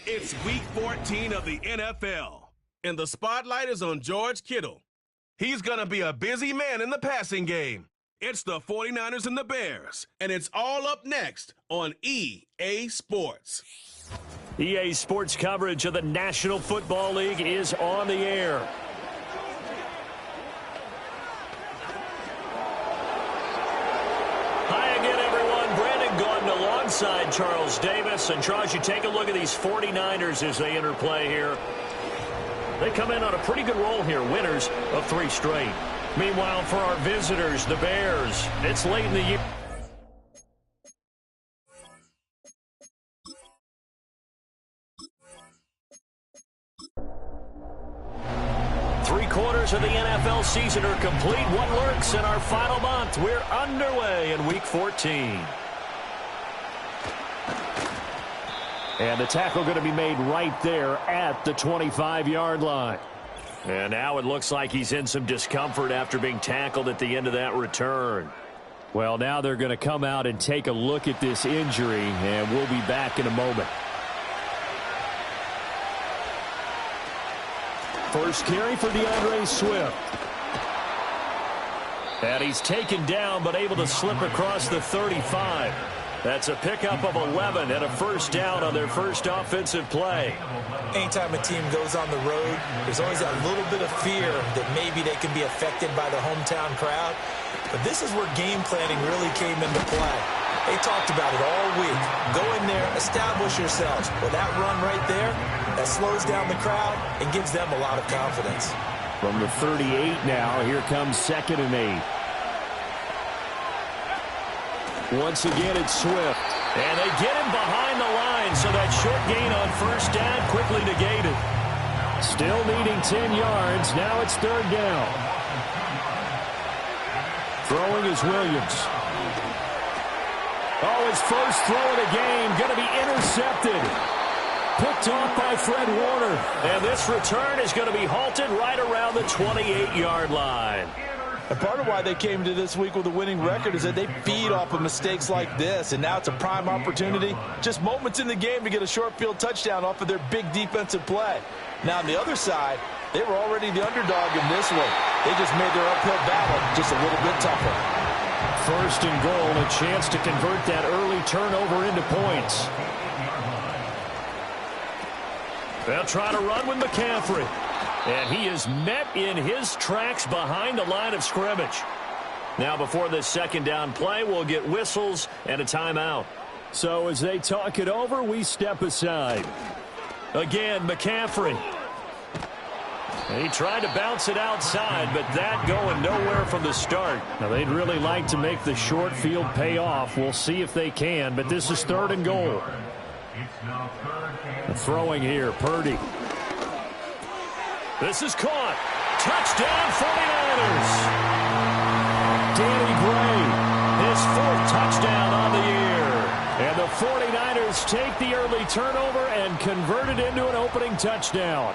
It's Week 14 of the NFL, and the spotlight is on George Kittle. He's going to be a busy man in the passing game. It's the 49ers and the Bears, and it's all up next on EA Sports. EA Sports coverage of the National Football League is on the air. Alongside Charles Davis. And Charles, you take a look at these 49ers as they enter play here. They come in on a pretty good roll here, winners of 3 straight. Meanwhile, for our visitors, the Bears, it's late in the year. Three-quarters of the NFL season are complete. What lurks in our final month? We're underway in Week 14. And the tackle going to be made right there at the 25-yard line. And now it looks like he's in some discomfort after being tackled at the end of that return. Well, now they're going to come out and take a look at this injury, and we'll be back in a moment. First carry for DeAndre Swift. And he's taken down but able to slip across the 35. That's a pickup of 11 and a first down on their first offensive play. Anytime a team goes on the road, there's always that little bit of fear that maybe they can be affected by the hometown crowd. But this is where game planning really came into play. They talked about it all week. Go in there, establish yourselves. Well, that run right there, that slows down the crowd and gives them a lot of confidence. From the 38 now, here comes 2nd and 8. Once again, it's Swift. And they get him behind the line, so that short gain on first down quickly negated. Still needing 10 yards. Now it's 3rd down. Throwing is Williams. Oh, his first throw of the game going to be intercepted. Picked off by Fred Warner. And this return is going to be halted right around the 28-yard line. And part of why they came to this week with a winning record is that they feed off of mistakes like this, and now it's a prime opportunity. Just moments in the game to get a short field touchdown off of their big defensive play. Now, on the other side, they were already the underdog in this one. They just made their uphill battle just a little bit tougher. First and goal, a chance to convert that early turnover into points. They'll try to run with McCaffrey. And he is met in his tracks behind the line of scrimmage. Now before this second down play, we'll get whistles and a timeout. So as they talk it over, we step aside. Again, McCaffrey. And he tried to bounce it outside, but that going nowhere from the start. Now they'd really like to make the short field pay off. We'll see if they can, but this is 3rd and goal. Throwing here, Purdy. This is caught. Touchdown, 49ers. Danny Gray, his 4th touchdown on the year. And the 49ers take the early turnover and convert it into an opening touchdown.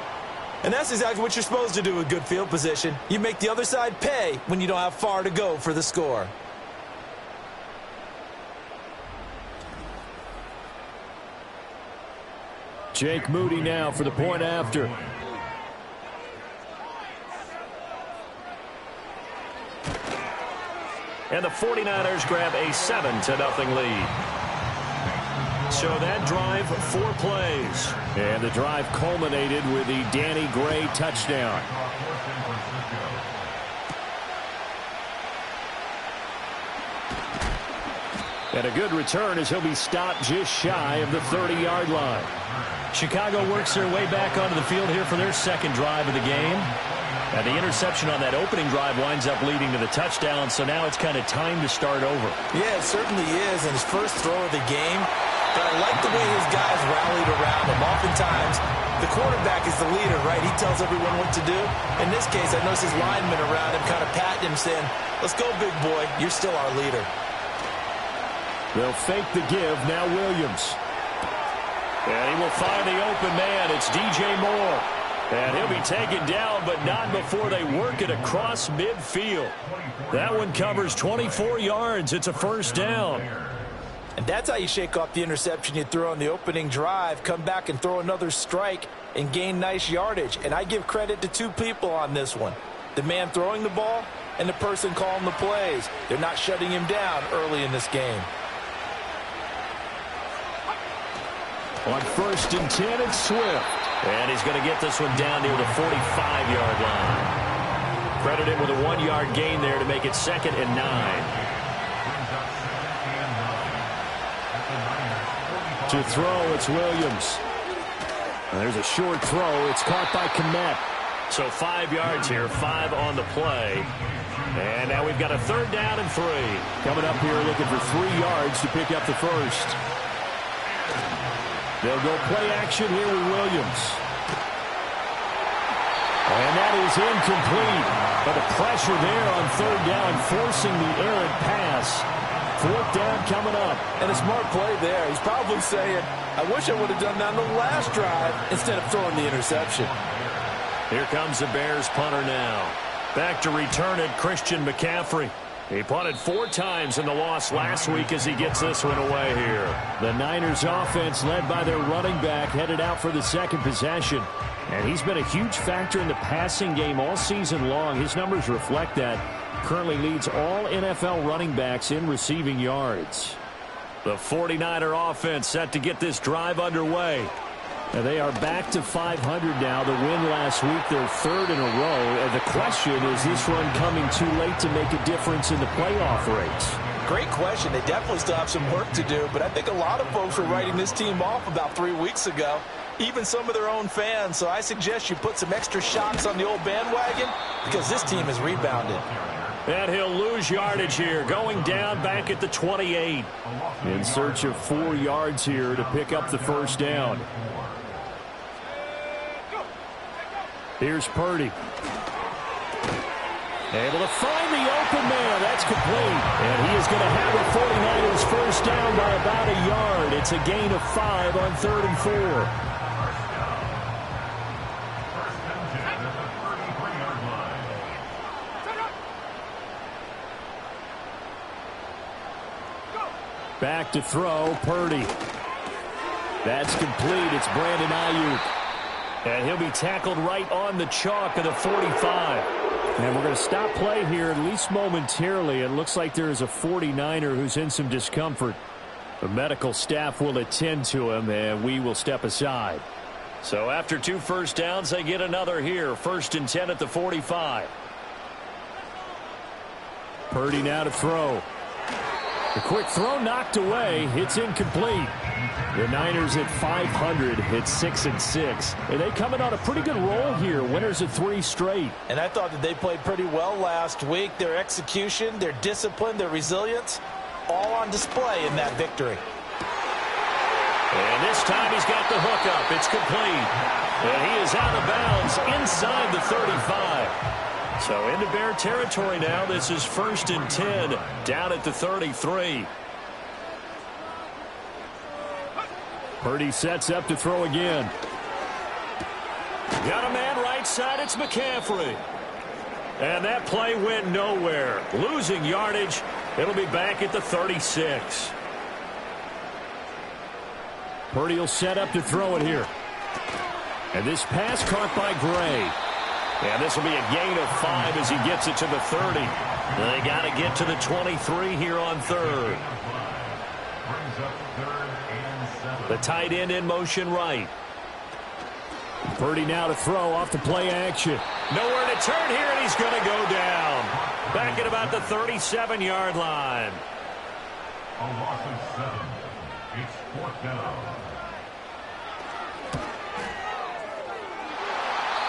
And that's exactly what you're supposed to do with good field position. You make the other side pay when you don't have far to go for the score. Jake Moody now for the point after. And the 49ers grab a 7-0 lead. So that drive, 4 plays. And the drive culminated with the Danny Gray touchdown. And a good return as he'll be stopped just shy of the 30-yard line. Chicago works their way back onto the field here for their second drive of the game. And the interception on that opening drive winds up leading to the touchdown, so now it's kind of time to start over. Yeah, it certainly is, and his first throw of the game. But I like the way his guys rallied around him. Oftentimes, the quarterback is the leader, right? He tells everyone what to do. In this case, I notice his linemen around him kind of patting him, saying, let's go, big boy. You're still our leader. They'll fake the give. Now Williams. And he will find the open man. It's DJ Moore. And he'll be taken down, but not before they work it across midfield. That one covers 24 yards. It's a first down. And that's how you shake off the interception you threw on the opening drive, come back and throw another strike and gain nice yardage. And I give credit to two people on this one. The man throwing the ball and the person calling the plays. They're not shutting him down early in this game. On 1st and 10, it's Swift. And he's going to get this one down near the 45-yard line. Credit him with a 1-yard gain there to make it 2nd and 9. To throw, it's Williams. And there's a short throw. It's caught by Kmet. So 5 yards here, 5 on the play. And now we've got a 3rd down and 3. Coming up here looking for 3 yards to pick up the first. They'll go play action here with Williams. And that is incomplete. But the pressure there on 3rd down, forcing the errant pass. 4th down coming up. And a smart play there. He's probably saying, I wish I would have done that on the last drive instead of throwing the interception. Here comes the Bears punter now. Back to return it, Christian McCaffrey. He punted 4 times in the loss last week as he gets this one away here. The Niners offense led by their running back headed out for the 2nd possession. And he's been a huge factor in the passing game all season long. His numbers reflect that. Currently leads all NFL running backs in receiving yards. The 49er offense set to get this drive underway. And they are back to 500 now. The win last week, their 3rd in a row. And the question, is this run coming too late to make a difference in the playoff race? Great question. They definitely still have some work to do, but I think a lot of folks were writing this team off about 3 weeks ago, even some of their own fans. So I suggest you put some extra shots on the old bandwagon because this team has rebounded. And he'll lose yardage here, going down back at the 28. In search of 4 yards here to pick up the 1st down. Here's Purdy. Able to find the open man. That's complete. And he is going to have the 49ers 1st down by about a yard. It's a gain of 5 on 3rd and 4. Back to throw, Purdy. That's complete. It's Brandon Ayuk. And he'll be tackled right on the chalk of the 45. And we're going to stop play here, at least momentarily. It looks like there is a 49er who's in some discomfort. The medical staff will attend to him, and we will step aside. So after 2 1st downs, they get another here. 1st and 10 at the 45. Purdy now to throw. The quick throw knocked away. It's incomplete. The Niners at 500 hit 6 and 6. And they coming on a pretty good roll here. Winners of 3 straight. And I thought that they played pretty well last week. Their execution, their discipline, their resilience, all on display in that victory. And this time he's got the hook up. It's complete. And he is out of bounds inside the 35. So into Bear territory now. This is 1st and 10 down at the 33. Purdy sets up to throw again. Got a man right side. It's McCaffrey. And that play went nowhere. Losing yardage. It'll be back at the 36. Purdy will set up to throw it here. And this pass caught by Gray. And this will be a gain of 5 as he gets it to the 30. They got to get to the 23 here on 3rd. The tight end in motion right. Purdy now to throw off the play action. Nowhere to turn here, and he's going to go down. Back at about the 37-yard line. A loss of 7. It's 4th down.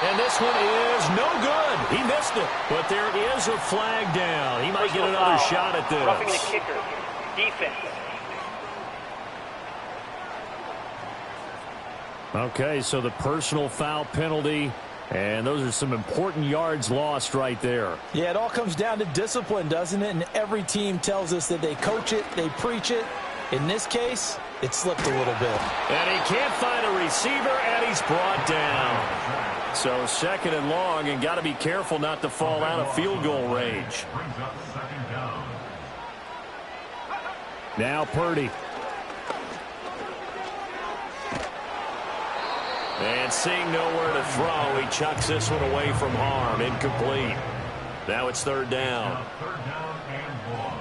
And this one is no good. He missed it. But there is a flag down. He might get another shot at this. Roughing the kicker. Defense. Okay, so the personal foul penalty. And those are some important yards lost right there. Yeah, it all comes down to discipline, doesn't it? And every team tells us that they coach it, they preach it. In this case, it slipped a little bit. And he can't find a receiver, and he's brought down. So 2nd and long, and got to be careful not to fall out of field goal range. Brings up 2nd down. Now Purdy. And seeing nowhere to throw, he chucks this one away from harm. Incomplete. Now it's third down. Now third down and 1.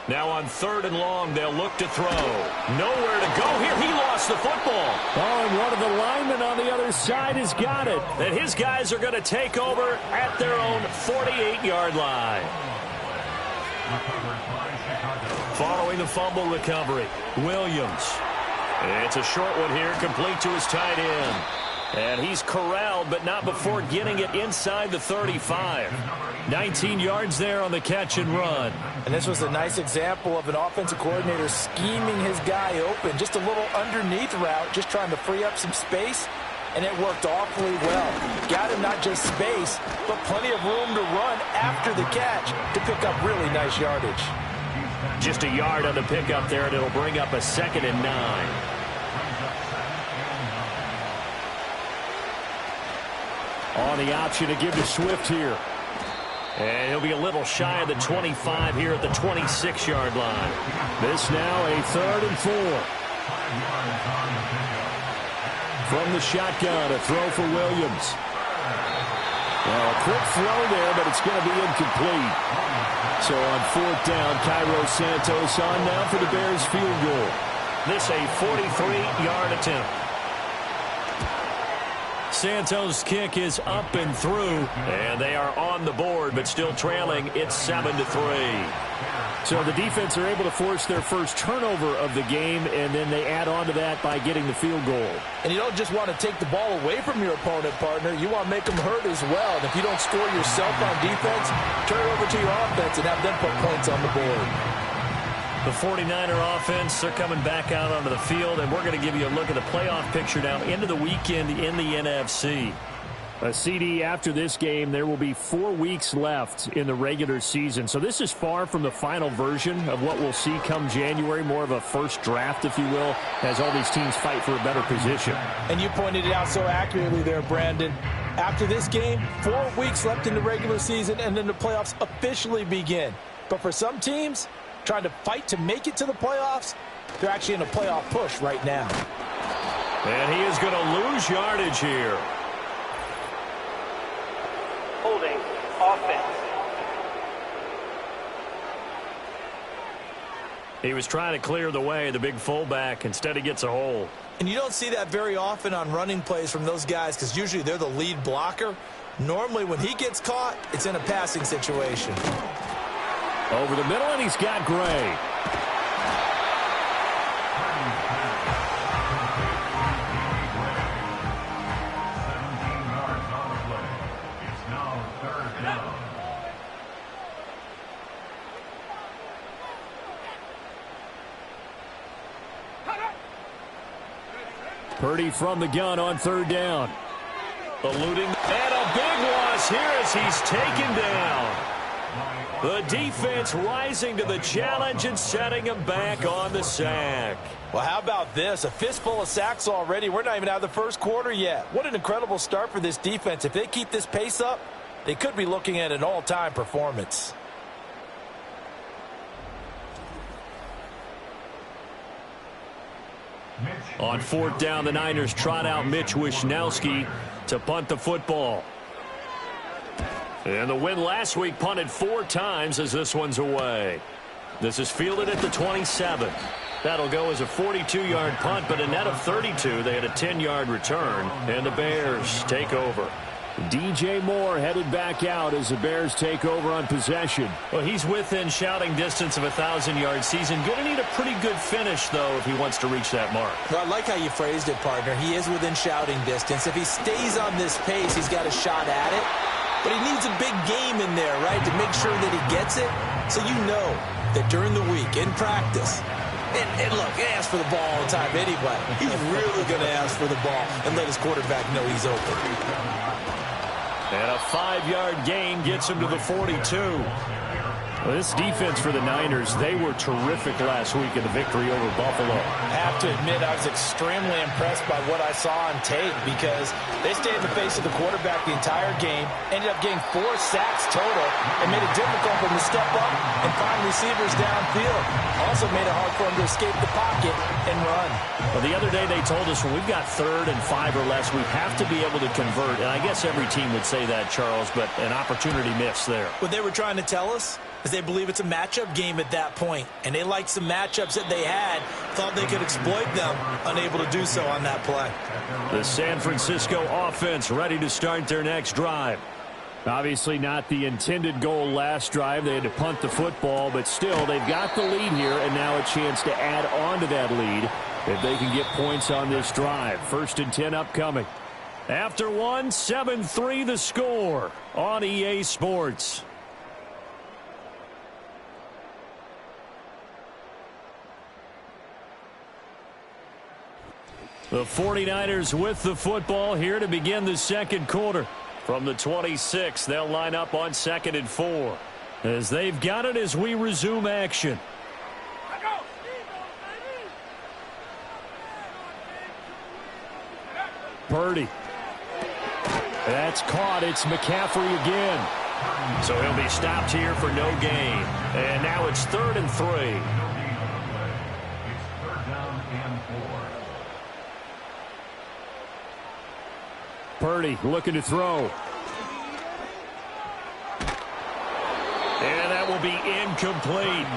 Now on third and long, they'll look to throw. Nowhere to go here. He lost the football. Oh, and one of the linemen on the other side has got it. And his guys are going to take over at their own 48-yard line. Recovered by Chicago. Following the fumble recovery, Williams. It's a short one here, complete to his tight end. And he's corralled, but not before getting it inside the 35. 19 yards there on the catch and run. And this was a nice example of an offensive coordinator scheming his guy open. Just a little underneath route, just trying to free up some space. And it worked awfully well. Got him not just space, but plenty of room to run after the catch to pick up really nice yardage. Just a yard on the pickup there, and it'll bring up a 2nd and 9. On the option to give to Swift here. And he'll be a little shy of the 25 here at the 26-yard line. This now a 3rd and 4. From the shotgun, a throw for Williams. Well, a quick throw there, but it's going to be incomplete. So on 4th down, Cairo Santos on now for the Bears field goal. This a 43-yard attempt. Santos' kick is up and through, and they are on the board, but still trailing. It's 7-3. So the defense are able to force their first turnover of the game, and then they add on to that by getting the field goal. And you don't just want to take the ball away from your opponent, partner. You want to make them hurt as well. And if you don't score yourself on defense, turn it over to your offense and have them put points on the board. The 49er offense, they're coming back out onto the field, and we're going to give you a look at the playoff picture now into the weekend in the NFC. A CD after this game, there will be 4 weeks left in the regular season. So this is far from the final version of what we'll see come January, more of a first draft, if you will, as all these teams fight for a better position. And you pointed it out so accurately there, Brandon. After this game, 4 weeks left in the regular season, and then the playoffs officially begin. But for some teams, trying to fight to make it to the playoffs, they're actually in a playoff push right now. And he is going to lose yardage here. Holding offense. He was trying to clear the way, the big fullback. Instead, he gets a hold. And you don't see that very often on running plays from those guys because usually they're the lead blocker. Normally, when he gets caught, it's in a passing situation. Over the middle, and he's got Gray. Purdy from the gun on 3rd down. Eluding, and a big loss here as he's taken down. The defense rising to the challenge and setting him back on the sack. Well, how about this? A fistful of sacks already. We're not even out of the first quarter yet. What an incredible start for this defense. If they keep this pace up, they could be looking at an all-time performance. On 4th down, the Niners trot out Mitch Wishnowsky to punt the football. And the win last week punted 4 times as this one's away. This is fielded at the 27. That'll go as a 42-yard punt, but a net of 32. They had a 10-yard return, and the Bears take over. DJ Moore headed back out as the Bears take over on possession. Well, he's within shouting distance of a 1,000-yard season. Going to need a pretty good finish, though, if he wants to reach that mark. Well, I like how you phrased it, partner. He is within shouting distance. If he stays on this pace, he's got a shot at it. But he needs a big game in there, right, to make sure that he gets it. So you know that during the week, in practice, and look, he asks for the ball all the time anyway. He's really going to ask for the ball and let his quarterback know he's open. And a 5-yard gain gets him to the 42. Well, this defense for the Niners, they were terrific last week in the victory over Buffalo. I have to admit, I was extremely impressed by what I saw on tape because they stayed in the face of the quarterback the entire game, ended up getting 4 sacks total, and made it difficult for him to step up and find receivers downfield. Also made it hard for him to escape the pocket and run. Well, the other day they told us when we've got 3rd and 5 or less, we have to be able to convert. And I guess every team would say that, Charles, but an opportunity missed there. What they were trying to tell us is they believe it's a matchup game at that point, and they liked some matchups that they had, thought they could exploit them, unable to do so on that play. The San Francisco offense ready to start their next drive. Obviously not the intended goal last drive. They had to punt the football, but still they've got the lead here, and now a chance to add on to that lead if they can get points on this drive. 1st and 10 upcoming. After 1, 7-3 the score on EA Sports. The 49ers with the football here to begin the second quarter. From the 26, they'll line up on 2nd and 4. As they've got it as we resume action. Purdy. That's caught. It's McCaffrey again. So he'll be stopped here for no gain. And now it's 3rd and 3. It's 3rd down and 4. Purdy looking to throw. And that will be incomplete.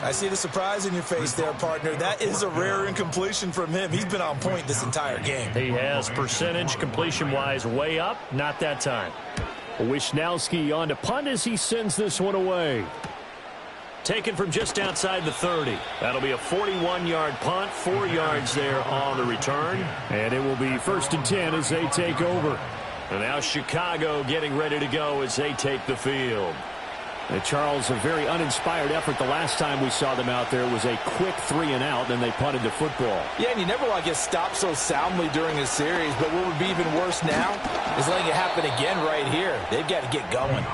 I see the surprise in your face there, partner. That is a rare incompletion from him. He's been on point this entire game. He has percentage completion-wise way up. Not that time. Wishnowski on to punt as he sends this one away. Taken from just outside the 30. That'll be a 41-yard punt, 4 yards there on the return. And it will be 1st and 10 as they take over. And now Chicago getting ready to go as they take the field. And Charles, a very uninspired effort. The last time we saw them out there was a quick 3-and-out, then they punted the football. Yeah, and you never want to get stopped so soundly during a series, but what would be even worse now is letting it happen again right here. They've got to get going.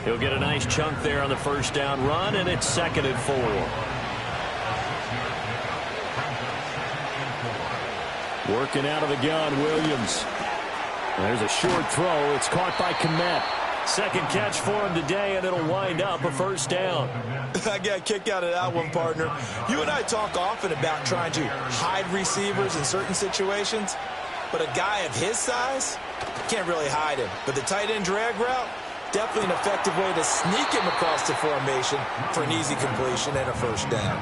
He'll get a nice chunk there on the 1st down run, and it's 2nd and 4. Working out of the gun, Williams. There's a short throw. It's caught by Kmet. 2nd catch for him today, and it'll wind up a 1st down. I got a kick out of that one, partner. You and I talk often about trying to hide receivers in certain situations, but a guy of his size can't really hide him. But the tight end drag route, definitely an effective way to sneak him across the formation for an easy completion and a 1st down.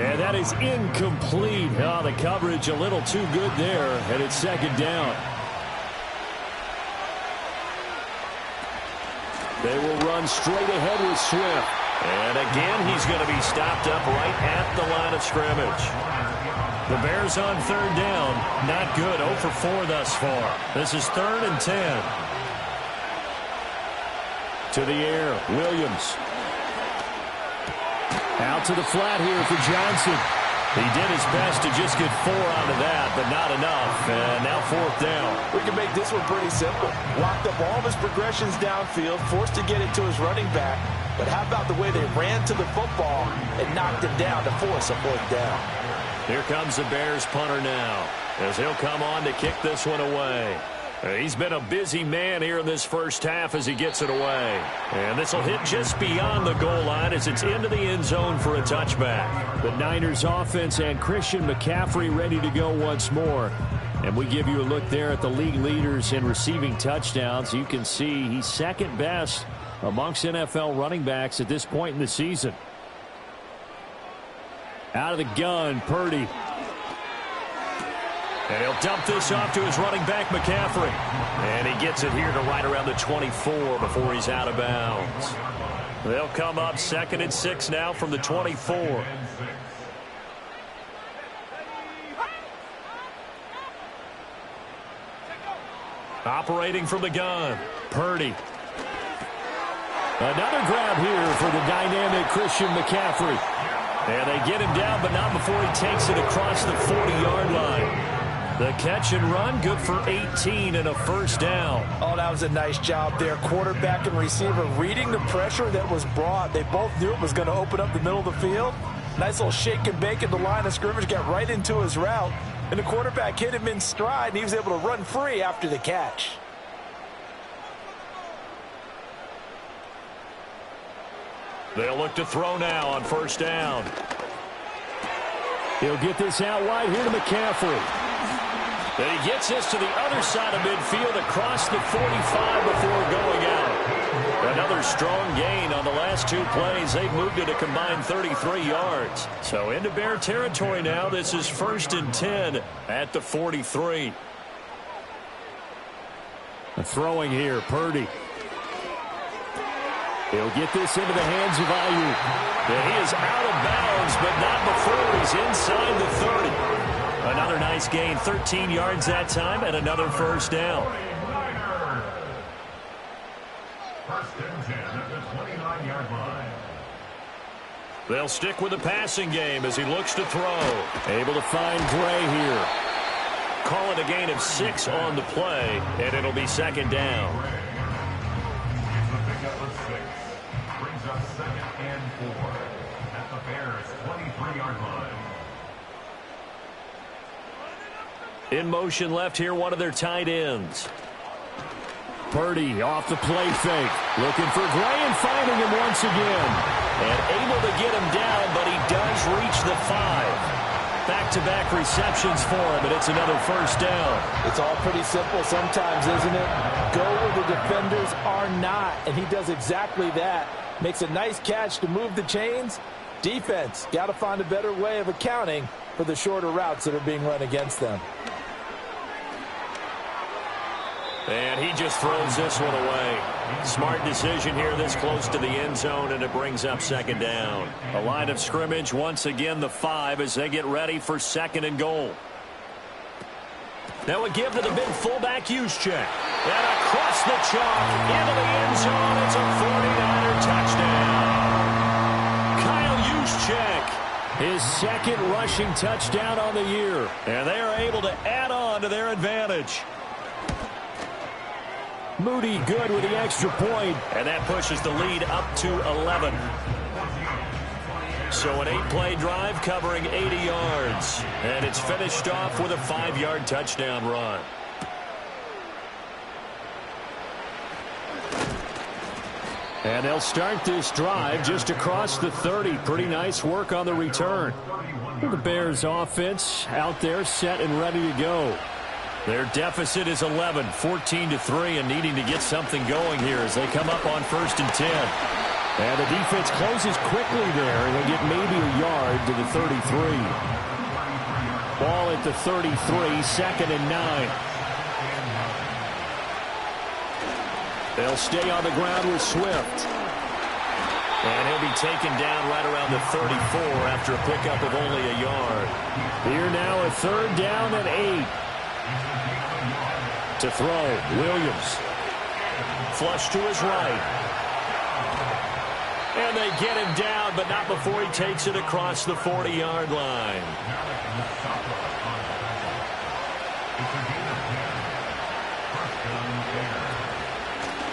And that is incomplete. Oh, the coverage a little too good there, and it's 2nd down. They will run straight ahead with Swift. And again, he's going to be stopped up right at the line of scrimmage. The Bears on 3rd down. Not good. 0 for 4 thus far. This is 3rd and 10. To the air, Williams. Out to the flat here for Johnson. He did his best to just get 4 out of that, but not enough. And now 4th down. We can make this one pretty simple. Locked up all of his progressions downfield, forced to get it to his running back. But how about the way they ran to the football and knocked him down to force a 4th down? Here comes the Bears punter now, as he'll come on to kick this one away. He's been a busy man here in this 1st half as he gets it away. And this will hit just beyond the goal line as it's into the end zone for a touchback. The Niners offense and Christian McCaffrey ready to go once more. And we give you a look there at the league leaders in receiving touchdowns. You can see he's 2nd best amongst NFL running backs at this point in the season. Out of the gun, Purdy. And he'll dump this off to his running back, McCaffrey. And he gets it here to right around the 24 before he's out of bounds. They'll come up 2nd and 6 now from the 24. Operating from the gun, Purdy. Another grab here for the dynamic Christian McCaffrey. And they get him down, but not before he takes it across the 40-yard line. The catch and run, good for 18 and a first down. Oh, that was a nice job there. Quarterback and receiver reading the pressure that was brought. They both knew it was going to open up the middle of the field. Nice little shake and bake at the line of scrimmage, got right into his route. And the quarterback hit him in stride, and he was able to run free after the catch. They'll look to throw now on first down. He'll get this out wide here to McCaffrey. And he gets this to the other side of midfield across the 45 before going out. Another strong gain on the last two plays. They've moved it a combined 33 yards. So into Bear territory now. This is 1st and 10 at the 43. Throwing here, Purdy. He'll get this into the hands of Ayuk. And he is out of bounds, but not before he's inside the 30. Another nice gain, 13 yards that time, and another first down. 1st and 10 at the 29-yard line. They'll stick with the passing game as he looks to throw. Able to find Gray here. Call it a gain of 6 on the play, and it'll be 2nd down. It's the pickup of 6. Brings up 2nd and 4 at the Bears' 23-yard line. In motion left here, one of their tight ends. Purdy off the play fake. Looking for Gray and finding him once again. And able to get him down, but he does reach the 5. Back-to-back receptions for him, and it's another first down. It's all pretty simple sometimes, isn't it? Go where the defenders are not, and he does exactly that. Makes a nice catch to move the chains. Defense, got to find a better way of accounting for the shorter routes that are being run against them. And he just throws this one away. Smart decision here this close to the end zone, and it brings up 2nd down. A line of scrimmage, once again the 5 as they get ready for 2nd and goal. Now a give to the big fullback Juszczyk. And across the chalk into the end zone. It's a 49er touchdown. Kyle Juszczyk, his 2nd rushing touchdown on the year. And they are able to add on to their advantage. Moody good with the extra point, and that pushes the lead up to 11. So an 8-play drive covering 80 yards, and it's finished off with a 5-yard touchdown run. And they'll start this drive just across the 30. Pretty nice work on the return. The Bears offense out there set and ready to go. Their deficit is 11, 14-3, and needing to get something going here as they come up on 1st and 10. And the defense closes quickly there, and they get maybe a yard to the 33. Ball at the 33, 2nd and 9. They'll stay on the ground with Swift. And he'll be taken down right around the 34 after a pickup of only a yard. Here now a 3rd down and 8. To throw, Williams. Flush to his right. And they get him down, but not before he takes it across the 40-yard line.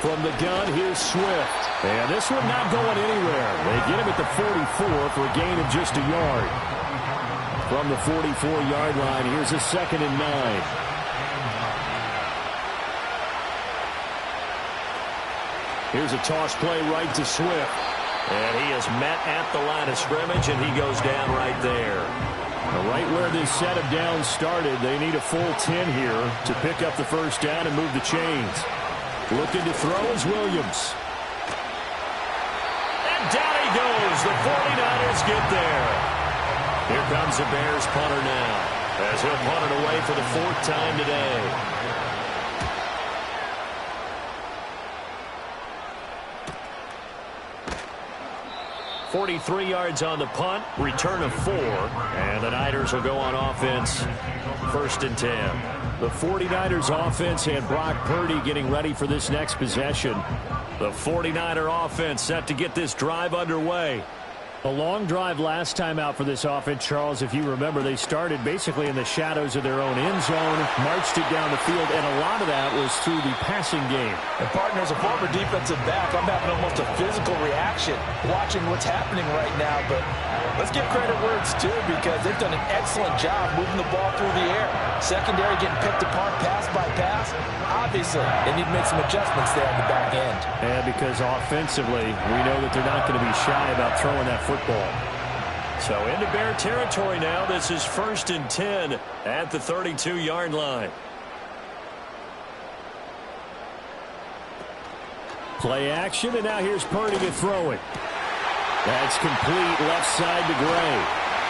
From the gun, here's Swift. And this one not going anywhere. They get him at the 44 for a gain of just a yard. From the 44-yard line, here's a 2nd and 9. Here's a toss play right to Swift. And he is met at the line of scrimmage, and he goes down right there. Right where this set of downs started, they need a full 10 here to pick up the first down and move the chains. Looking to throw is Williams. And down he goes. The 49ers get there. Here comes the Bears punter now, as he'll punt it away for the 4th time today. 43 yards on the punt, return of 4, and the Niners will go on offense, 1st and 10. The 49ers offense and Brock Purdy getting ready for this next possession. The 49er offense set to get this drive underway. A long drive last time out for this offense, Charles. If you remember, they started basically in the shadows of their own end zone, marched it down the field, and a lot of that was through the passing game. And partner, as a former defensive back, I'm having almost a physical reaction watching what's happening right now. But let's give credit where it's due, because they've done an excellent job moving the ball through the air. Secondary getting picked apart pass by pass. Obviously, they need to make some adjustments there on the back end. And because offensively, we know that they're not going to be shy about throwing that football. So into Bear territory now. This is 1st and 10 at the 32-yard line. Play action, and now here's Purdy to throw it. That's complete left side to Gray.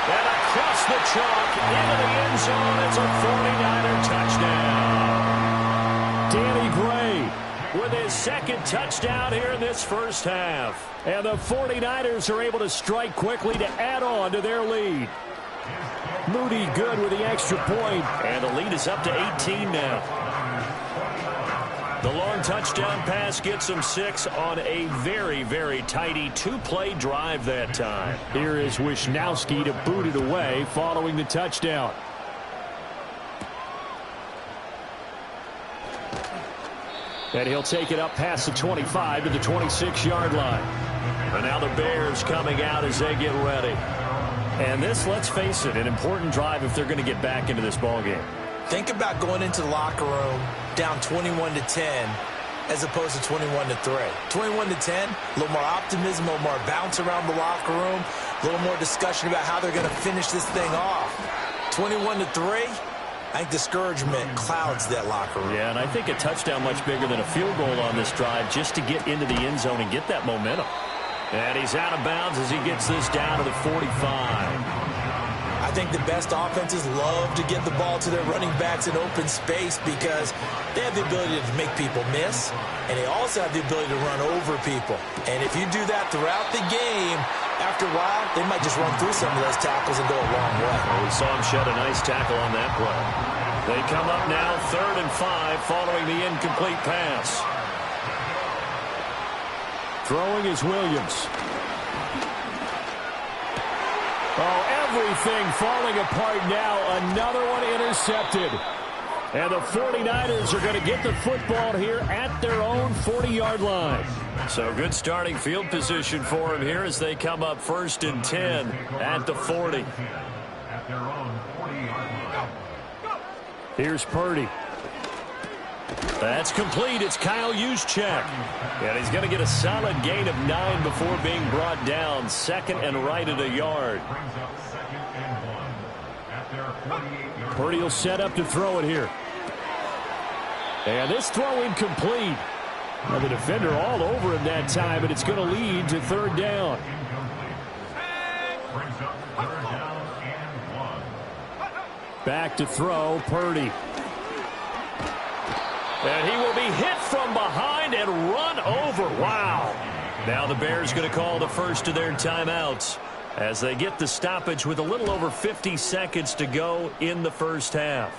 And across the chalk into the end zone. It's a 49er touchdown. Danny Gray with his second touchdown here in this first half. And the 49ers are able to strike quickly to add on to their lead. Moody good with the extra point. And the lead is up to 18 now. The long touchdown pass gets them 6 on a very, very tidy 2-play drive that time. Here is Wisnowski to boot it away following the touchdown. And he'll take it up past the 25 to the 26-yard line. And now the Bears coming out as they get ready. And this, let's face it, an important drive if they're going to get back into this ballgame. Think about going into the locker room down 21-10 as opposed to 21-3. 21-10, a little more optimism, a little more bounce around the locker room, a little more discussion about how they're going to finish this thing off. 21-3, I think discouragement clouds that locker room. Yeah, and I think a touchdown much bigger than a field goal on this drive just to get into the end zone and get that momentum. And he's out of bounds as he gets this down to the 45. I think the best offenses love to get the ball to their running backs in open space because they have the ability to make people miss, and they also have the ability to run over people. And if you do that throughout the game, after a while, they might just run through some of those tackles and go a long way. Well, we saw him shed a nice tackle on that play. They come up now 3rd and 5 following the incomplete pass. Throwing is Williams. Oh, everything falling apart now. Another one intercepted. And the 49ers are going to get the football here at their own 40-yard line. So good starting field position for them here as they come up 1st and 10 at the 40. At their own 40-yard line. Here's Purdy. That's complete. It's Kyle Juszczyk. And he's going to get a solid gain of 9 before being brought down. 2nd and right at a yard. Brings up 2nd and 1 at their 48-yard. Purdy will set up to throw it here. And this throw incomplete. Now the defender all over him that time, and it's going to lead to 3rd down. Brings up 3rd down and 1. Back to throw, Purdy. And he will be hit from behind and run over. Wow. Now the Bears going to call the first of their timeouts as they get the stoppage with a little over 50 seconds to go in the first half.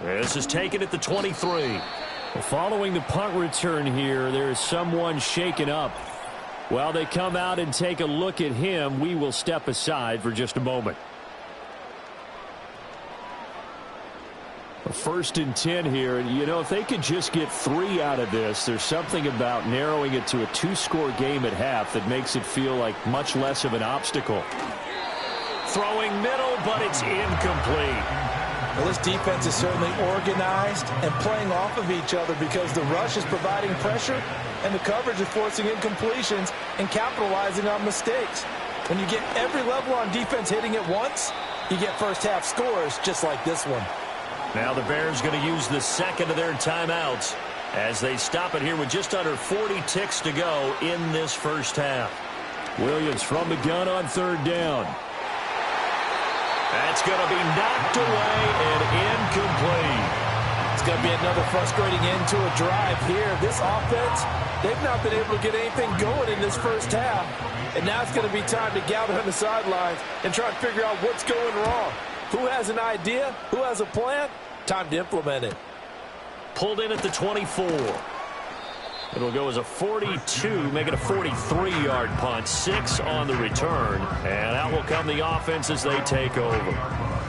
This is taken at the 23. Following the punt return here, there is someone shaken up. While they come out and take a look at him, we will step aside for just a moment. 1st and 10 here, and you know, if they could just get 3 out of this, there's something about narrowing it to a 2-score game at half that makes it feel like much less of an obstacle. Throwing middle, but it's incomplete. Well, this defense is certainly organized and playing off of each other because the rush is providing pressure and the coverage is forcing incompletions and capitalizing on mistakes. When you get every level on defense hitting at once, you get first half scores just like this one. Now the Bears going to use the 2nd of their timeouts as they stop it here with just under 40 ticks to go in this first half. Williams from the gun on 3rd down. That's going to be knocked away and incomplete. It's going to be another frustrating end to a drive here. This offense, they've not been able to get anything going in this first half. And now it's going to be time to gather on the sidelines and try and figure out what's going wrong. Who has an idea? Who has a plan? Time to implement it. Pulled in at the 24. It'll go as a 42, make it a 43-yard punt, 6 on the return. And out will come the offense as they take over.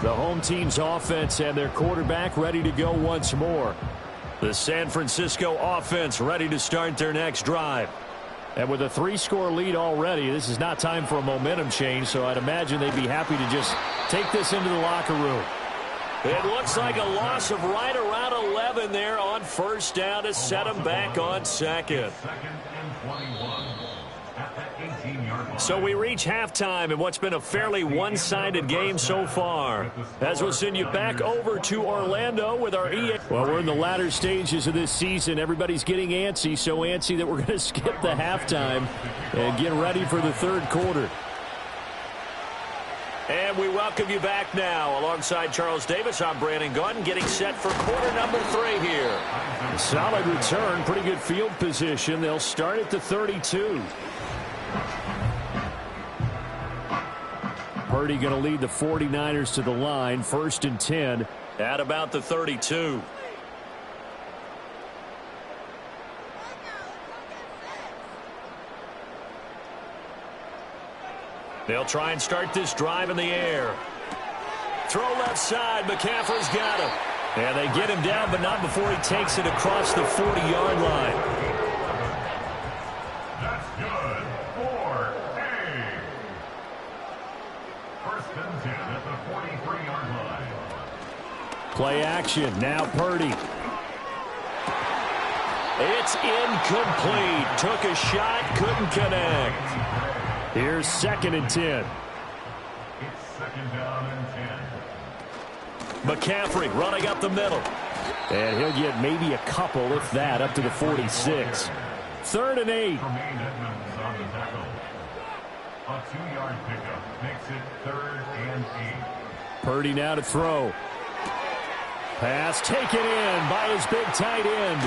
The home team's offense and their quarterback ready to go once more. The San Francisco offense ready to start their next drive. And with a 3-score lead already, this is not time for a momentum change, so I'd imagine they'd be happy to just take this into the locker room. It looks like a loss of right around 11 there on first down to set them back on second. So we reach halftime in what's been a fairly one-sided game so far. As we'll send you back over to Orlando with our EA. Well, we're in the latter stages of this season. Everybody's getting antsy, so antsy that we're going to skip the halftime and get ready for the third quarter. And we welcome you back now. Alongside Charles Davis, I'm Brandon Gaudin, getting set for quarter number 3 here. Solid return, pretty good field position. They'll start at the 32. Purdy going to lead the 49ers to the line, 1st and 10 at about the 32. They'll try and start this drive in the air. Throw left side. McCaffrey's got him. And they get him down, but not before he takes it across the 40-yard line. That's good for A. 1st and 10 at the 43-yard line. Play action. Now Purdy. It's incomplete. Took a shot, couldn't connect. Here's 2nd and 10. It's 2nd down and 10. McCaffrey running up the middle. And he'll get maybe a couple, if that, up to the 46. 3rd and 8. Tremaine Edmonds on the tackle. A 2-yard pickup makes it 3rd and 8. Purdy now to throw. Pass taken in by his big tight end.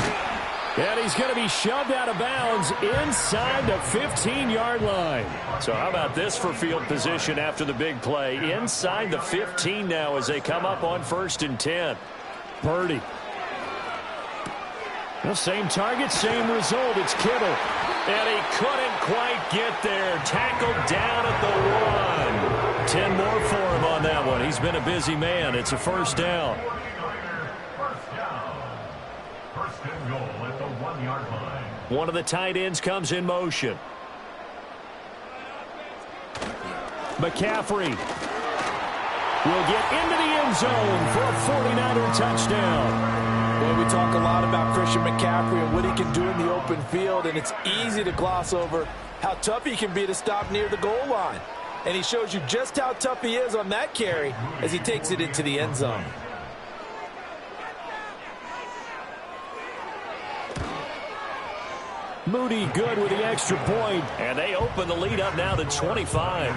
And he's going to be shoved out of bounds inside the 15-yard line. So how about this for field position after the big play? Inside the 15 now as they come up on 1st and 10. Purdy. The same target, same result. It's Kittle. And he couldn't quite get there. Tackled down at the 1. 10 more for him on that one. He's been a busy man. It's a 1st down. 1st down. 1st and goal at the 1-yard line. One of the tight ends comes in motion. McCaffrey will get into the end zone for a 49er touchdown. Well, we talk a lot about Christian McCaffrey and what he can do in the open field, and it's easy to gloss over how tough he can be to stop near the goal line. And he shows you just how tough he is on that carry as he takes it into the end zone. Moody good with the extra point. And they open the lead up now to 25.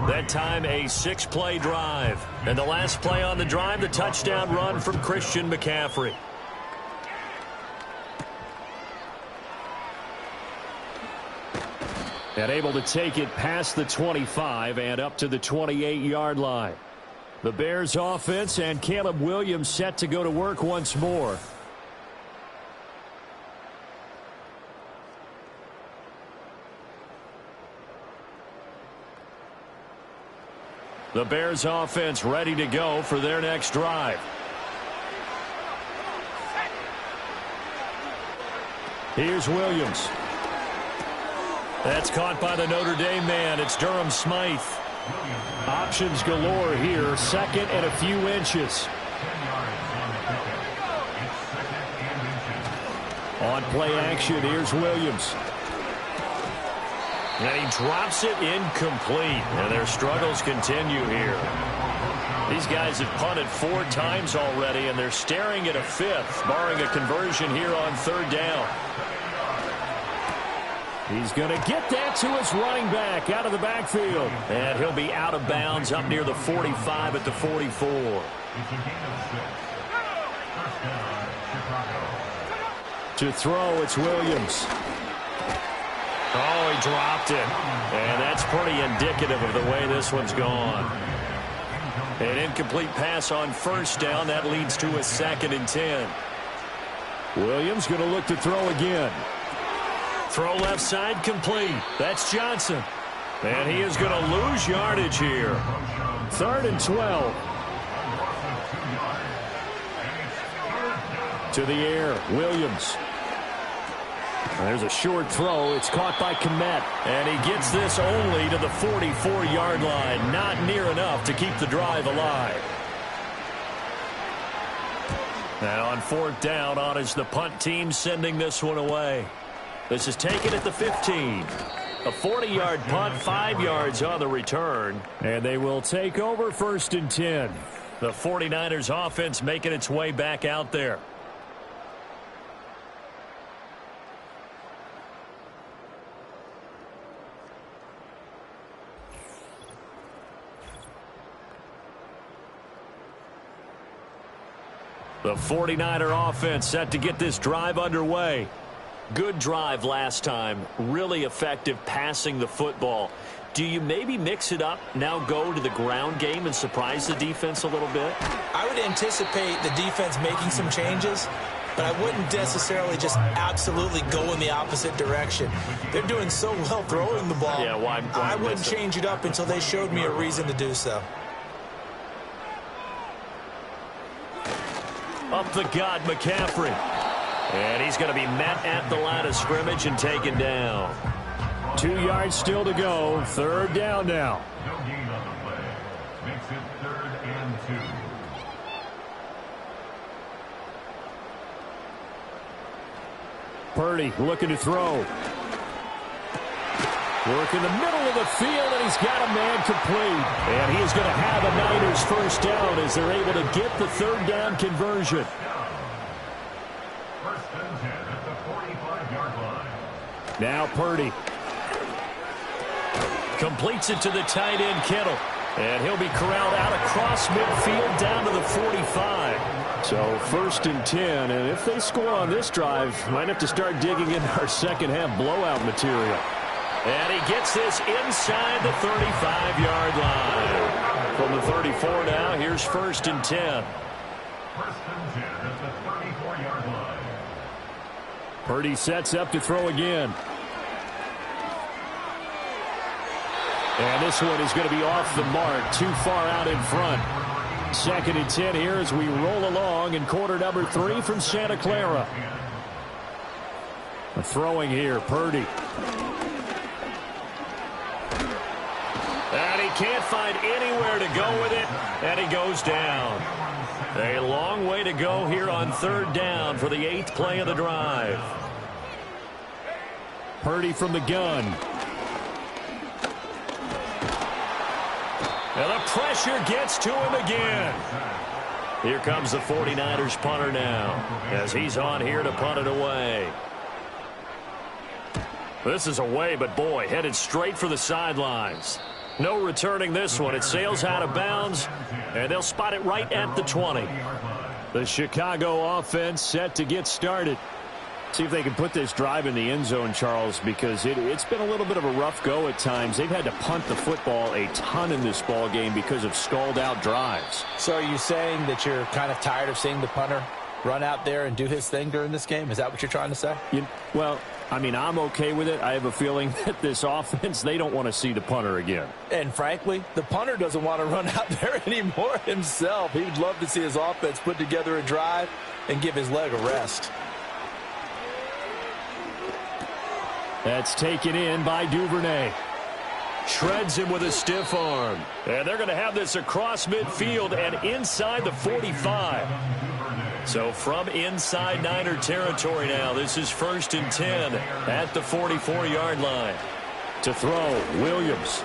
That time a 6-play drive. And the last play on the drive, the touchdown run from Christian McCaffrey. And able to take it past the 25 and up to the 28-yard line. The Bears offense and Caleb Williams set to go to work once more. The Bears offense ready to go for their next drive. Here's Williams. That's caught by the Notre Dame man. It's Durham Smythe. Options galore here. 2nd and a few inches. On play action, here's Williams. And he drops it incomplete. And their struggles continue here. These guys have punted 4 times already, and they're staring at a 5th, barring a conversion here on 3rd down. He's going to get that to his running back out of the backfield. And he'll be out of bounds up near the 45 at the 44. To throw, it's Williams. Oh, he dropped it. And that's pretty indicative of the way this one's gone. An incomplete pass on 1st down. That leads to a 2nd and 10. Williams going to look to throw again. Throw left side complete. That's Johnson. And he is going to lose yardage here. 3rd and 12. To the air, Williams. There's a short throw. It's caught by Kmet. And he gets this only to the 44-yard line. Not near enough to keep the drive alive. And on 4th down, on is the punt team sending this one away. This is taken at the 15. A 40-yard punt, 5 yards on the return. And they will take over 1st and 10. The 49ers offense making its way back out there. The 49er offense set to get this drive underway. Good drive last time. Really effective passing the football. Do you maybe mix it up, now go to the ground game and surprise the defense a little bit? I would anticipate the defense making some changes, but I wouldn't necessarily just absolutely go in the opposite direction. They're doing so well throwing the ball. Yeah, why I wouldn't change it up until they showed me a reason to do so. Up the gut, McCaffrey. And he's going to be met at the line of scrimmage and taken down. 2 yards still to go. 3rd down now. No gain on the play. Makes it 3rd and 2. Purdy looking to throw. Work in the middle of the field, and he's got a man complete. And he is going to have a Niners 1st down as they're able to get the 3rd down conversion. 1st and 10 at the 45-yard line. Now Purdy. Completes it to the tight end, Kittle. And he'll be corralled out across midfield down to the 45. So 1st and 10, and if they score on this drive, might have to start digging in our second half blowout material. And he gets this inside the 35-yard line. From the 34 now, here's 1st and 10. 1st and 10 at the 34-yard line. Purdy sets up to throw again. And this one is going to be off the mark, too far out in front. 2nd and 10 here as we roll along in quarter number 3 from Santa Clara. Throwing here, Purdy. And he can't find anywhere to go with it, and he goes down. A long way to go here on 3rd down for the 8th play of the drive. Purdy from the gun. And the pressure gets to him again. Here comes the 49ers punter now as he's on here to punt it away. This is away, but boy, headed straight for the sidelines. No returning this one. It sails out of bounds, and they'll spot it right at the 20. The Chicago offense set to get started. See if they can put this drive in the end zone, Charles, because it's been a little bit of a rough go at times. They've had to punt the football a ton in this ball game because of stalled-out drives. So are you saying that you're kind of tired of seeing the punter run out there and do his thing during this game? Is that what you're trying to say? Well, I mean, I'm okay with it. I have a feeling that this offense, they don't want to see the punter again. And frankly, the punter doesn't want to run out there anymore himself. He'd love to see his offense put together a drive and give his leg a rest. That's taken in by Duvernay. Shreds him with a stiff arm. And they're going to have this across midfield and inside the 45. So from inside Niner territory now, this is 1st and 10 at the 44-yard line. To throw, Williams.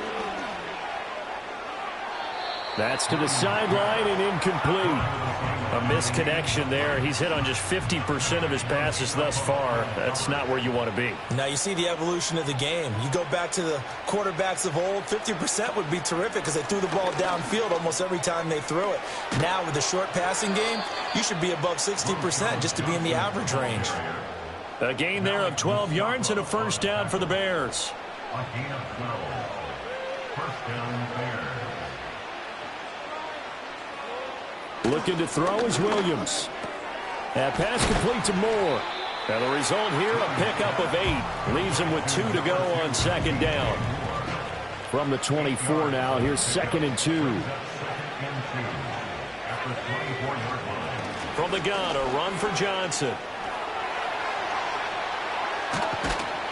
That's to the sideline and incomplete. A misconnection there. He's hit on just 50% of his passes thus far. That's not where you want to be. Now you see the evolution of the game. You go back to the quarterbacks of old, 50% would be terrific because they threw the ball downfield almost every time they threw it. Now with the short passing game, you should be above 60% just to be in the average range. A gain there of 12 yards and a 1st down for the Bears. A gain of 12. 1st down, Bears. Looking to throw is Williams. That pass complete to Moore. And the result here, a pickup of 8. Leaves him with 2 to go on second down. From the 24 now, here's 2nd and 2. From the gun, a run for Johnson.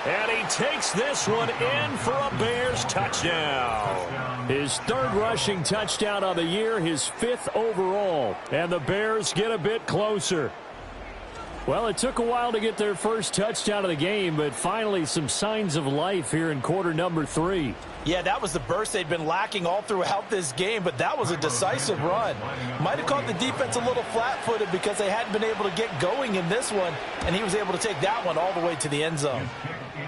And he takes this one in for a Bears touchdown. His 3rd rushing touchdown of the year, his 5th overall. And the Bears get a bit closer. Well, it took a while to get their first touchdown of the game, but finally some signs of life here in quarter number 3. Yeah, that was the burst they'd been lacking all throughout this game, but that was a decisive run. Might have caught the defense a little flat-footed because they hadn't been able to get going in this one, and he was able to take that one all the way to the end zone.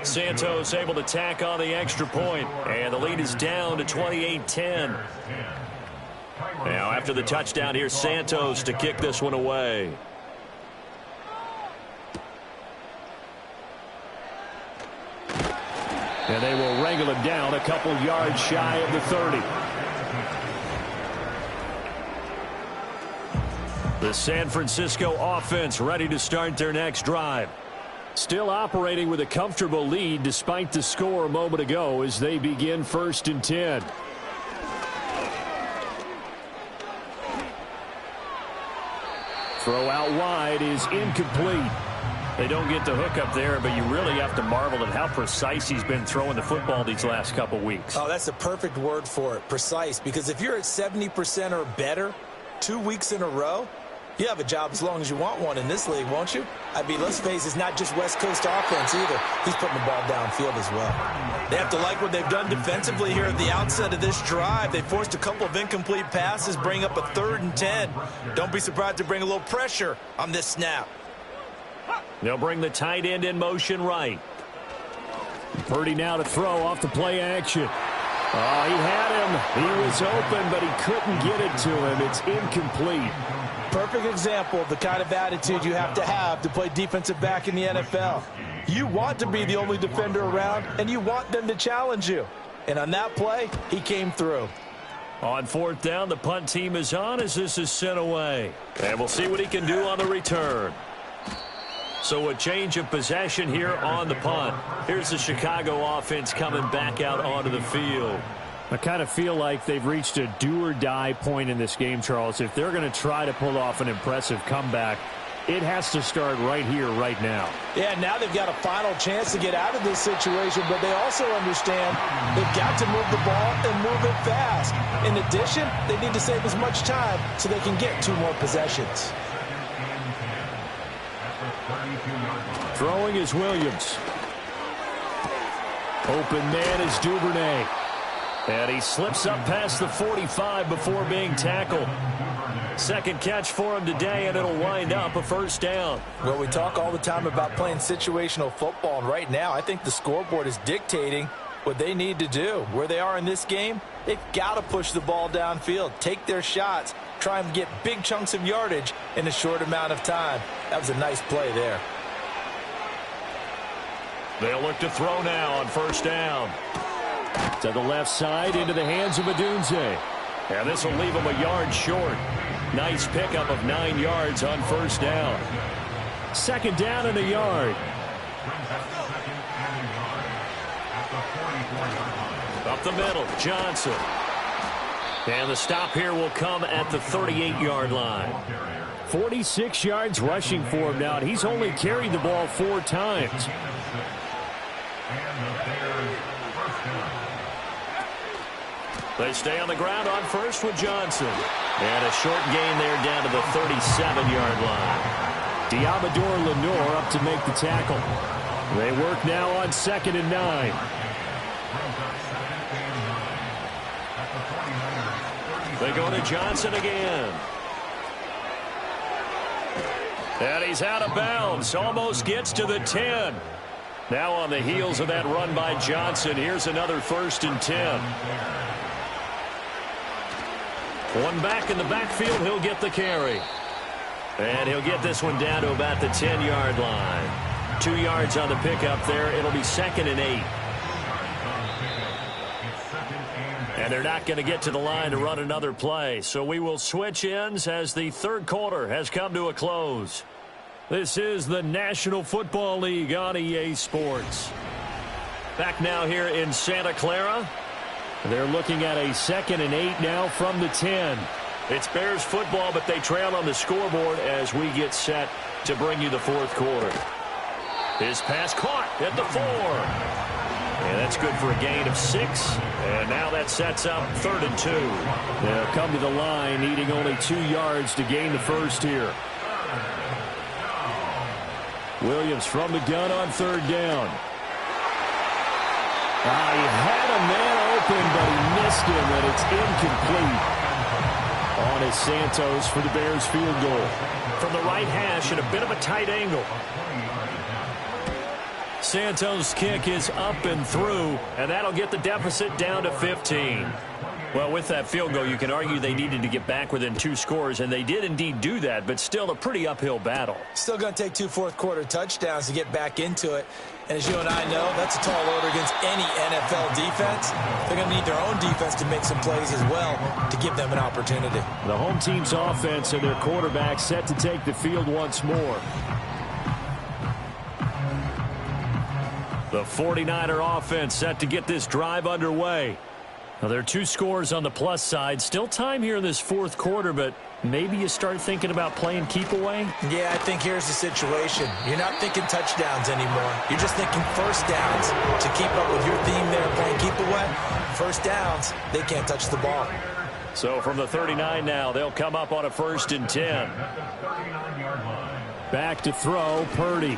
Santos able to tack on the extra point, and the lead is down to 28-10. Now, after the touchdown, here's Santos to kick this one away. And they will wrangle him down a couple yards shy of the 30. The San Francisco offense ready to start their next drive. Still operating with a comfortable lead despite the score a moment ago as they begin 1st and 10. Throw out wide is incomplete. They don't get the hook up there, but you really have to marvel at how precise he's been throwing the football these last couple weeks. Oh, that's the perfect word for it, precise, because if you're at 70% or better 2 weeks in a row, you have a job as long as you want one in this league, won't you? I mean, let's face it, it's not just West Coast offense either. He's putting the ball downfield as well. They have to like what they've done defensively here at the outset of this drive. They forced a couple of incomplete passes, bring up a 3rd and 10. Don't be surprised to bring a little pressure on this snap. They'll bring the tight end in motion right. Purdy now to throw off the play action. Oh, he had him. He was open, but he couldn't get it to him. It's incomplete. Perfect example of the kind of attitude you have to play defensive back in the NFL. You want to be the only defender around, and you want them to challenge you. And on that play, he came through. On 4th down, the punt team is on as this is sent away. And we'll see what he can do on the return. So a change of possession here on the punt. Here's the Chicago offense coming back out onto the field. I kind of feel like they've reached a do-or-die point in this game, Charles. If they're going to try to pull off an impressive comeback, it has to start right here, right now. Yeah, now they've got a final chance to get out of this situation, but they also understand they've got to move the ball and move it fast. In addition, they need to save as much time so they can get 2 more possessions. Throwing is Williams. Open man is Duvernay. And he slips up past the 45 before being tackled. Second catch for him today, and it'll wind up a 1st down. Well, we talk all the time about playing situational football, and right now I think the scoreboard is dictating what they need to do. Where they are in this game, they've got to push the ball downfield, take their shots, try and get big chunks of yardage in a short amount of time. That was a nice play there. They'll look to throw now on 1st down. To the left side into the hands of Odunze. And this will leave him a yard short. Nice pickup of 9 yards on 1st down. 2nd down and a yard. Up the middle, Johnson. And the stop here will come at the 38-yard line. 46 yards rushing for him now, and he's only carried the ball 4 times. They stay on the ground on 1st with Johnson. And a short gain there down to the 37-yard line. Diamador Lenore up to make the tackle. They work now on 2nd and 9. They go to Johnson again. And he's out of bounds. Almost gets to the 10. Now on the heels of that run by Johnson, here's another 1st and 10. One back in the backfield, he'll get the carry. And he'll get this one down to about the 10-yard line. 2 yards on the pickup there. It'll be 2nd and 8. And they're not going to get to the line to run another play. So we will switch ends as the 3rd quarter has come to a close. This is the National Football League on EA Sports. Back now here in Santa Clara. They're looking at a 2nd and 8 now from the 10. It's Bears football, but they trail on the scoreboard as we get set to bring you the fourth quarter. His pass caught at the 4. And that's good for a gain of 6. And now that sets up 3rd and 2. They'll come to the line, needing only 2 yards to gain the first here. Williams from the gun on 3rd down. He had a man open, but he missed him, and it's incomplete. On is Santos for the Bears field goal. From the right hash at a bit of a tight angle. Santos' kick is up and through, and that'll get the deficit down to 15. Well, with that field goal, you can argue they needed to get back within 2 scores, and they did indeed do that, but still a pretty uphill battle. Still going to take 2 fourth-quarter touchdowns to get back into it. And as you and I know, that's a tall order against any NFL defense. They're going to need their own defense to make some plays as well to give them an opportunity. The home team's offense and their quarterback set to take the field once more. The 49er offense set to get this drive underway. Now, there are 2 scores on the plus side. Still time here in this fourth quarter, but maybe you start thinking about playing keep away? Yeah, I think here's the situation. You're not thinking touchdowns anymore. You're just thinking first downs. To keep up with your theme there playing keep away, first downs, they can't touch the ball. So from the 39 now, they'll come up on a 1st and 10. Back to throw, Purdy.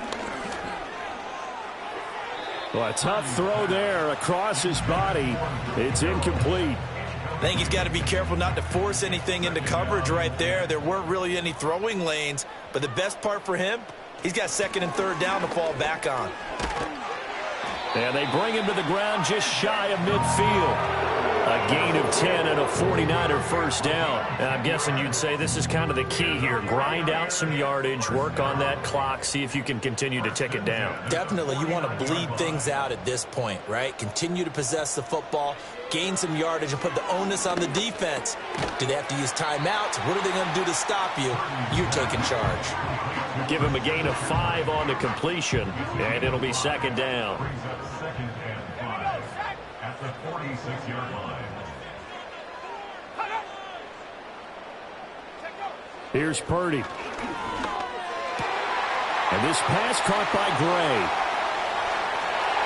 Well, a tough throw there across his body. It's incomplete. I think he's got to be careful not to force anything into coverage right there. There weren't really any throwing lanes, but the best part for him, he's got 2nd and 3rd down to fall back on. And they bring him to the ground just shy of midfield. A gain of 10 and a 49er first down. And I'm guessing you'd say this is kind of the key here. Grind out some yardage, work on that clock, see if you can continue to tick it down. Definitely. You want to bleed things out at this point, right? Continue to possess the football, gain some yardage, and put the onus on the defense. Do they have to use timeouts? What are they going to do to stop you? You're taking charge. Give him a gain of 5 on the completion, and it'll be 2nd down. Brings up 2nd and 5 at the 46-yard line. Here's Purdy. And this pass caught by Gray.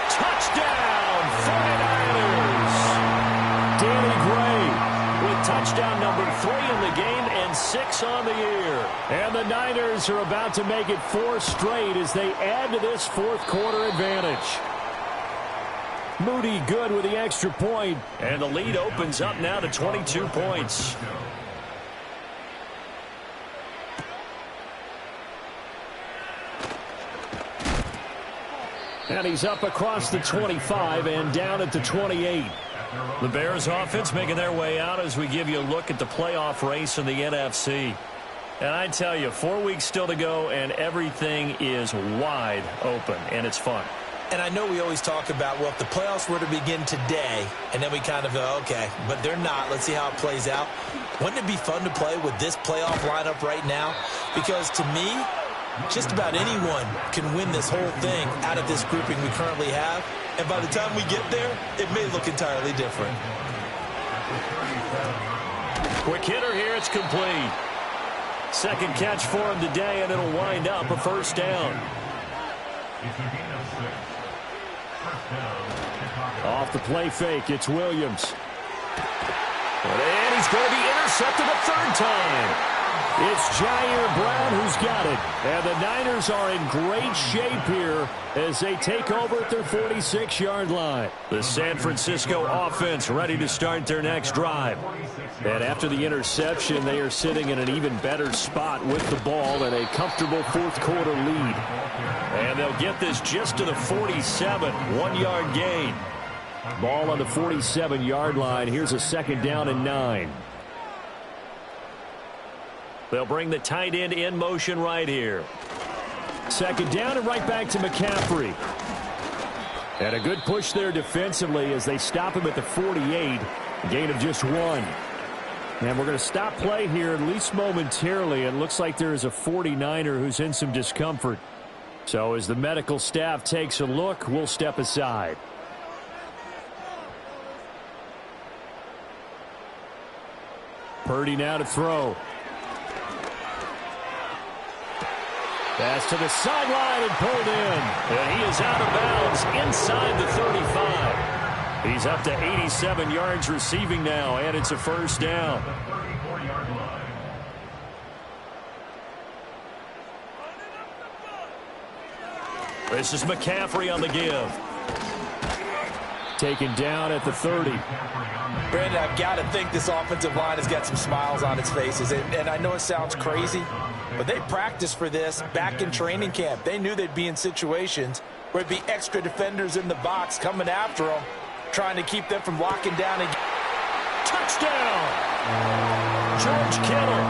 Touchdown, 49ers! Danny Gray with touchdown number 3 in the game and 6 on the year. And the Niners are about to make it 4 straight as they add to this fourth quarter advantage. Moody good with the extra point. And the lead opens up now to 22 points. And he's up across the 25 and down at the 28. The Bears offense making their way out as we give you a look at the playoff race in the NFC. And I tell you, 4 weeks still to go, and everything is wide open, and it's fun. And I know we always talk about, well, if the playoffs were to begin today, and then we kind of go, okay, but they're not. Let's see how it plays out. Wouldn't it be fun to play with this playoff lineup right now? Because to me, just about anyone can win this whole thing out of this grouping we currently have. And by the time we get there, it may look entirely different. Quick hitter here. It's complete. 2nd catch for him today, and it'll wind up a 1st down. Off the play fake, it's Williams. And he's going to be intercepted a 3rd time. It's Jair Brown who's got it. And the Niners are in great shape here as they take over at their 46-yard line. The San Francisco offense ready to start their next drive. And after the interception, they are sitting in an even better spot with the ball and a comfortable fourth quarter lead. And they'll get this just to the 47, 1-yard gain. Ball on the 47-yard line. Here's a 2nd down and 9. They'll bring the tight end in motion right here. 2nd down and right back to McCaffrey. And a good push there defensively as they stop him at the 48. Gain of just 1. And we're going to stop play here, at least momentarily. It looks like there is a 49er who's in some discomfort. So as the medical staff takes a look, we'll step aside. Purdy now to throw. Pass to the sideline and pulled in. And he is out of bounds inside the 35. He's up to 87 yards receiving now, and it's a first down. This is McCaffrey on the give. Taken down at the 30. Brandon, I've got to think this offensive line has got some smiles on its faces. And I know it sounds crazy, but they practiced for this back in training camp. They knew they'd be in situations where there'd be extra defenders in the box coming after them, trying to keep them from locking down. Touchdown! George Kittle,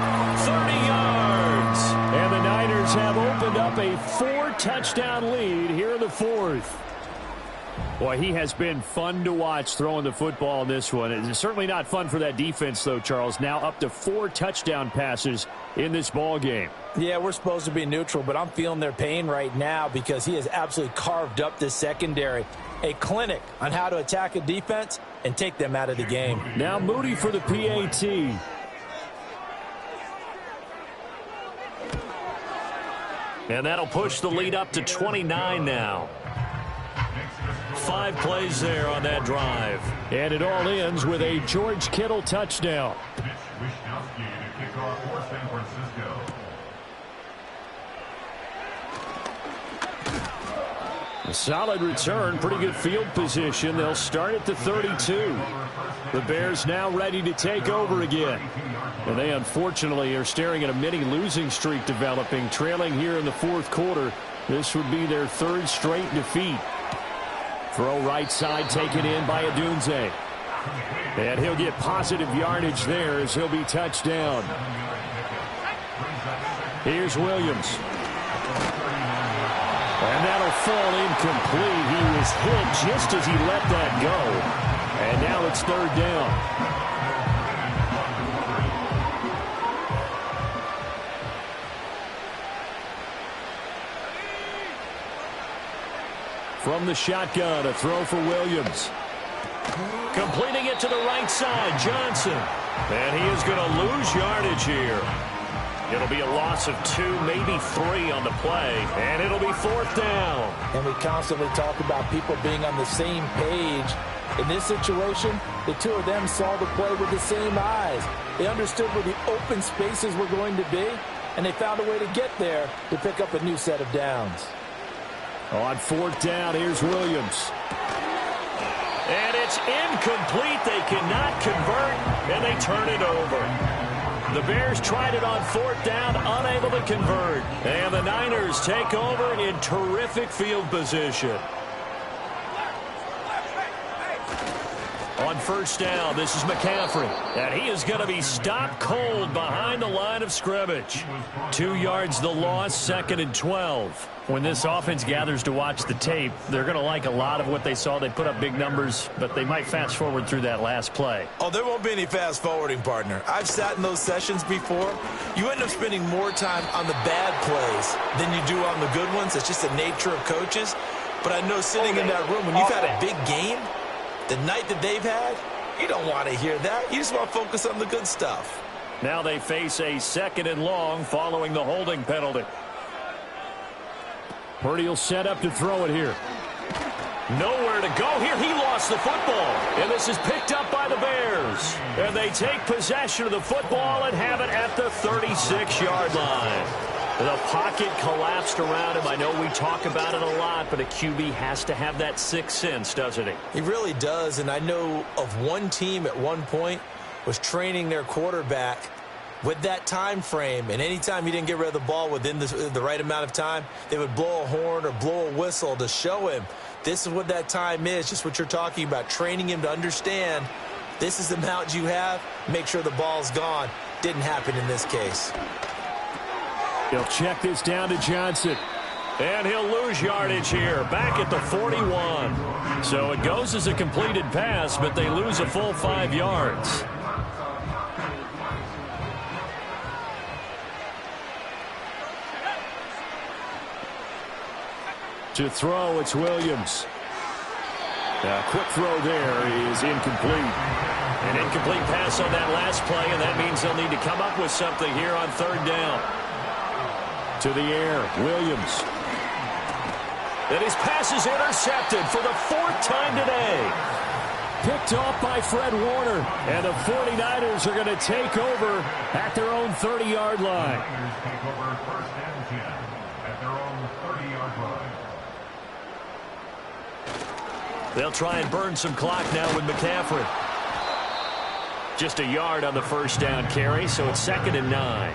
30 yards. And the Niners have opened up a 4-touchdown lead here in the fourth. Boy, he has been fun to watch throwing the football in this one. It's certainly not fun for that defense, though, Charles. Now up to 4 touchdown passes in this ball game. Yeah, we're supposed to be neutral, but I'm feeling their pain right now because he has absolutely carved up this secondary. A clinic on how to attack a defense and take them out of the game. Now Moody for the PAT. And that'll push the lead up to 29 now. 5 plays there on that drive. And it all ends with a George Kittle touchdown. Mitch Wishnowsky to kick off for San Francisco. A solid return, pretty good field position. They'll start at the 32. The Bears now ready to take over again. And they unfortunately are staring at a mini losing streak developing, trailing here in the fourth quarter. This would be their 3rd straight defeat. Throw right side taken in by Adunze. And he'll get positive yardage there as he'll be touched down. Here's Williams. And that'll fall incomplete. He was hit just as he let that go. And now it's 3rd down. From the shotgun, a throw for Williams. Completing it to the right side, Johnson. And he is going to lose yardage here. It'll be a loss of 2, maybe 3 on the play, and it'll be 4th down. And we constantly talk about people being on the same page. In this situation, the two of them saw the play with the same eyes. They understood where the open spaces were going to be, and they found a way to get there to pick up a new set of downs. On 4th down, here's Williams. And it's incomplete. They cannot convert, and they turn it over. The Bears tried it on 4th down, unable to convert. And the Niners take over in terrific field position. On 1st down, this is McCaffrey. And he is going to be stopped cold behind the line of scrimmage. 2 yards the loss, 2nd and 12. When this offense gathers to watch the tape, they're going to like a lot of what they saw. They put up big numbers, but they might fast forward through that last play. Oh, there won't be any fast forwarding, partner. I've sat in those sessions before. You end up spending more time on the bad plays than you do on the good ones. It's just the nature of coaches. But I know sitting in that room, when you've had a big game, the night that they've had, you don't want to hear that. You just want to focus on the good stuff. Now they face a 2nd and long following the holding penalty. Purdy will set up to throw it here. Nowhere to go here. He lost the football. And this is picked up by the Bears. And they take possession of the football and have it at the 36-yard line. The pocket collapsed around him. I know we talk about it a lot, but a QB has to have that 6th sense, doesn't he? He really does. And I know of one team at one point was training their quarterback with that time frame, and anytime he didn't get rid of the ball within the right amount of time, they would blow a horn or blow a whistle to show him this is what that time is, just what you're talking about, training him to understand this is the amount you have, make sure the ball's gone. Didn't happen in this case. He'll check this down to Johnson. And he'll lose yardage here, back at the 41. So it goes as a completed pass, but they lose a full 5 yards. To throw, it's Williams. Quick throw there is incomplete. An incomplete pass on that last play, and that means they'll need to come up with something here on third down. To the air, Williams. And his pass is intercepted for the fourth time today. Picked off by Fred Warner. And the 49ers are going to take over at their own 30-yard line. Take over first and 10 at their own 30-yard line. They'll try and burn some clock now with McCaffrey. Just a yard on the first down carry, so it's 2nd and 9.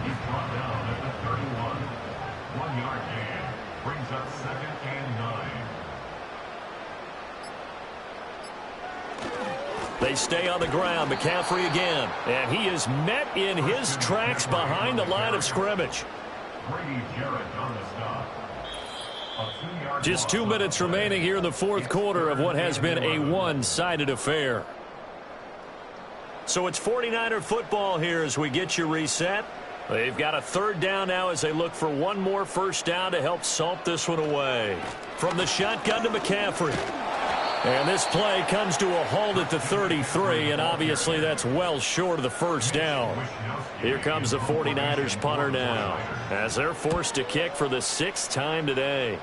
He's brought down at the 31. 1-yard gain brings up 2nd and 9. They stay on the ground. McCaffrey again. And he is met in his tracks behind the line of scrimmage. Brady Jarrett on the stop. Just 2 minutes remaining here in the fourth quarter of what has been a one-sided affair. So it's 49er football here as we get you reset. They've got a third down now as they look for one more first down to help salt this one away. From the shotgun to McCaffrey. And this play comes to a halt at the 33, and obviously that's well short of the first down. Here comes the 49ers punter now as they're forced to kick for the 6th time today.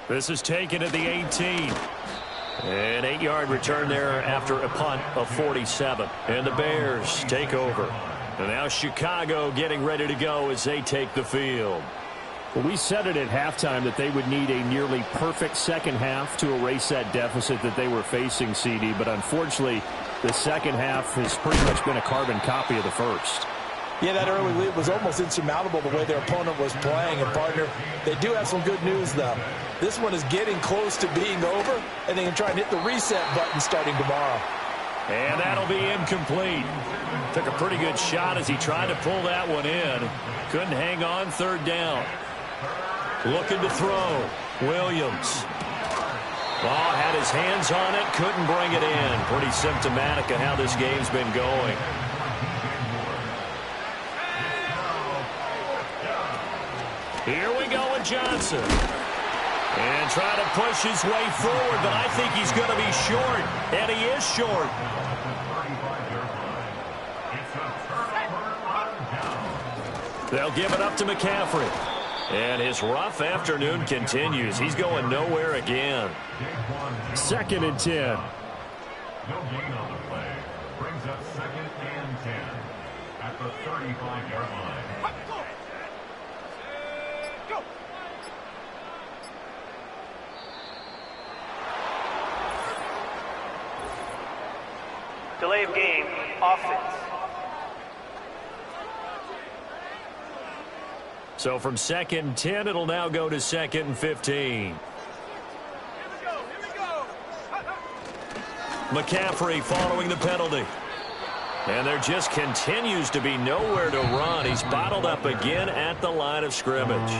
This is taken at the 18. An 8-yard return there after a punt of 47. And the Bears take over. And now Chicago getting ready to go as they take the field. Well, we said it at halftime that they would need a nearly perfect second half to erase that deficit that they were facing, CD. But unfortunately, the second half has pretty much been a carbon copy of the first. Yeah, that early lead was almost insurmountable the way their opponent was playing. And, partner, they do have some good news, though. This one is getting close to being over, and they can try and hit the reset button starting tomorrow. And that'll be incomplete. Took a pretty good shot as he tried to pull that one in. Couldn't hang on third down. Looking to throw. Williams. Oh, had his hands on it. Couldn't bring it in. Pretty symptomatic of how this game's been going. Here we go with Johnson. And trying to push his way forward, but I think he's going to be short. And he is short. They'll give it up to McCaffrey. And his rough afternoon continues. He's going nowhere again. 2nd and 10. No gain on the play. Brings up 2nd and 10 at the 35-yard line. Delay of game, offense. So from 2nd and 10, it'll now go to 2nd and 15. McCaffrey following the penalty. And there just continues to be nowhere to run. He's bottled up again at the line of scrimmage.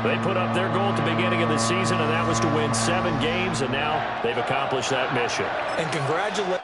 They put up their goal at the beginning of the season, and that was to win 7 games, and now they've accomplished that mission. And congratulations.